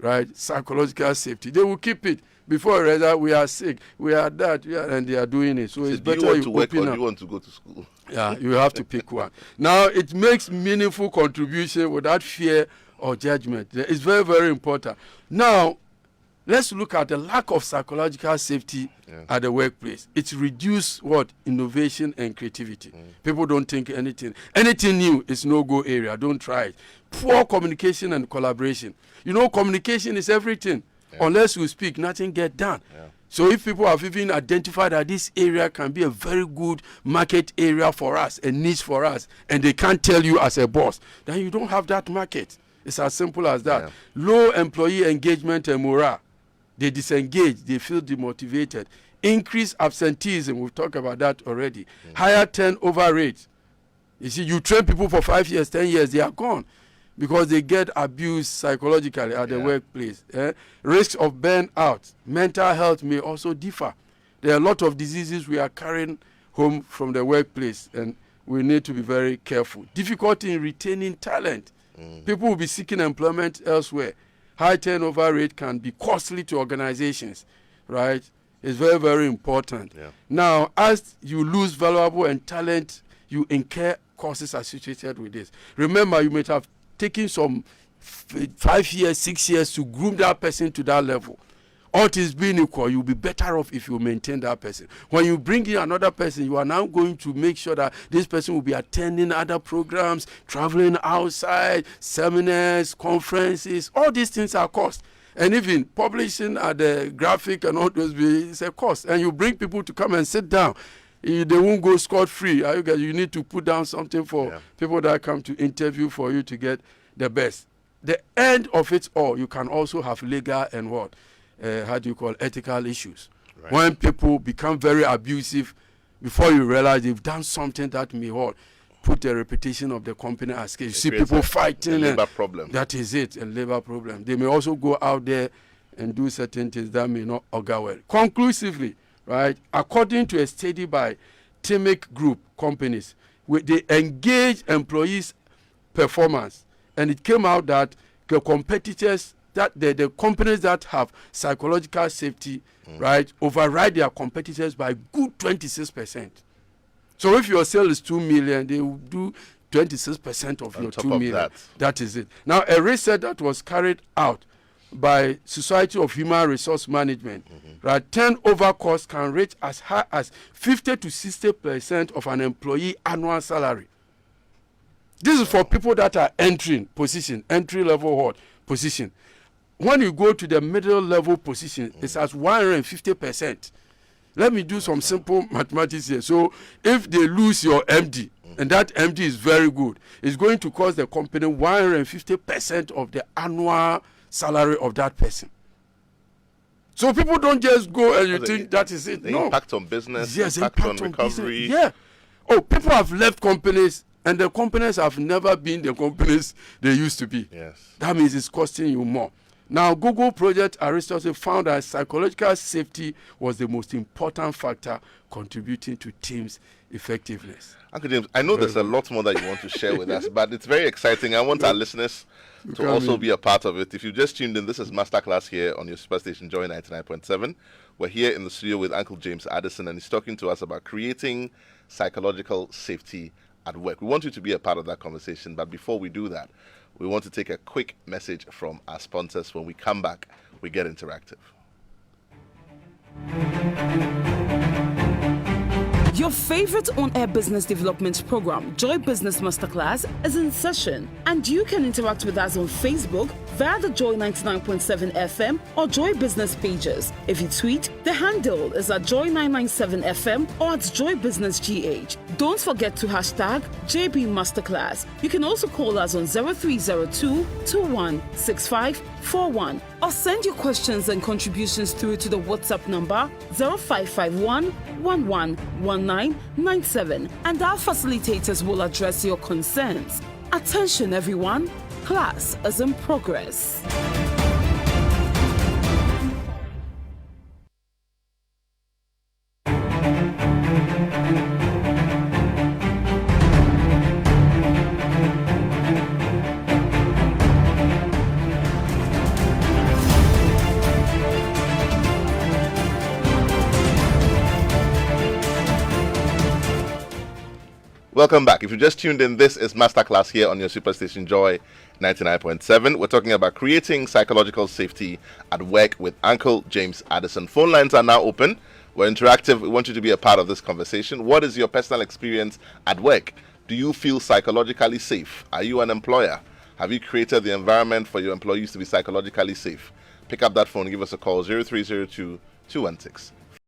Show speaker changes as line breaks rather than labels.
right? Psychological safety. They will keep it before rather we are sick, we are that, and they are doing it. So it's better
you want to work or
open up.
Do you want to go to school?
Yeah, you have to pick one. Now, it makes meaningful contribution without fear or judgment. It's very, very important. Now, let's look at the lack of psychological safety at the workplace. It's reduced what? Innovation and creativity. People don't think anything. Anything new is no-go area. Don't try it. Poor communication and collaboration. You know, communication is everything. Unless you speak, nothing gets done. So if people have even identified that this area can be a very good market area for us, a niche for us, and they can't tell you as a boss, then you don't have that market. It's as simple as that. Low employee engagement and morale. They disengage, they feel demotivated. Increased absenteeism, we've talked about that already. Higher turnover rates. You see, you train people for 5 years, 10 years, they are gone because they get abused psychologically at the workplace. Risks of burnout, mental health may also differ. There are a lot of diseases we are carrying home from the workplace, and we need to be very careful. Difficulty in retaining talent. People will be seeking employment elsewhere. High turnover rate can be costly to organizations, right? It's very, very important. Now, as you lose valuable and talent, you incur costs associated with this. Remember, you might have taken some 5 years, 6 years to groom that person to that level. All things being equal, you'll be better off if you maintain that person. When you bring in another person, you are now going to make sure that this person will be attending other programs, traveling outside, seminars, conferences. All these things are cost. And even publishing at the graphic and all those, it's a cost. And you bring people to come and sit down. They won't go scot-free. You need to put down something for people that come to interview for you to get the best. The end of it all, you can also have legal and what? Ethical issues. Right. When people become very abusive, before you realize they've done something that may put the reputation of the company at stake. You see people fighting.
A labor problem.
That is it, a labor problem. They may also go out there and do certain things that may not augur well. Conclusively, right, according to a study by Timic Group companies, they engage employees' performance, and it came out that the competitors, that the companies that have psychological safety, right, override their competitors by good 26%. So if your sale is 2 million, they will do 26% of your 2 million. That is it. Now, a research that was carried out by Society of Human Resource Management, right, turnover costs can reach as high as 50 to 60% of an employee annual salary. This is for people that are entry level position. When you go to the middle level position, it's at 150%. Let me do some simple mathematics here. So if they lose your MD, and that MD is very good, it's going to cost the company 150% of the annual salary of that person. So people don't just go and you think that is it.
The impact on business,
yes,
impact on recovery.
Business. Yeah. Oh, people have left companies, and the companies have never been the companies they used to be.
Yes.
That means it's costing you more. Now, Google Project Aristotle found that psychological safety was the most important factor contributing to teams' effectiveness.
Uncle James, I know there's a lot more that you want to share with us, but it's very exciting. I want our listeners to also be a part of it. If you just tuned in, this is Masterclass here on your superstation Joy 99.7. We're here in the studio with Uncle James Addison, and he's talking to us about creating psychological safety at work. We want you to be a part of that conversation, but before we do that, we want to take a quick message from our sponsors. When we come back, we get interactive.
Your favorite on-air business development program, Joy Business Masterclass, is in session, and you can interact with us on Facebook via the Joy 99.7 FM or Joy Business pages. If you tweet, the handle is at Joy 997 FM or at Joy Business GH. Don't forget to hashtag JB Masterclass. You can also call us on 0302 216541 or send your questions and contributions through to the WhatsApp number 0551 111997, and our facilitators will address your concerns. Attention everyone, class is in progress.
Welcome back. If you just tuned in, this is Masterclass here on your Superstation Joy 99.7. We're talking about creating psychological safety at work with Uncle James Addison. Phone lines are now open. We're interactive. We want you to be a part of this conversation. What is your personal experience at work? Do you feel psychologically safe? Are you an employer? Have you created the environment for your employees to be psychologically safe? Pick up that phone, give us a call, 0302 216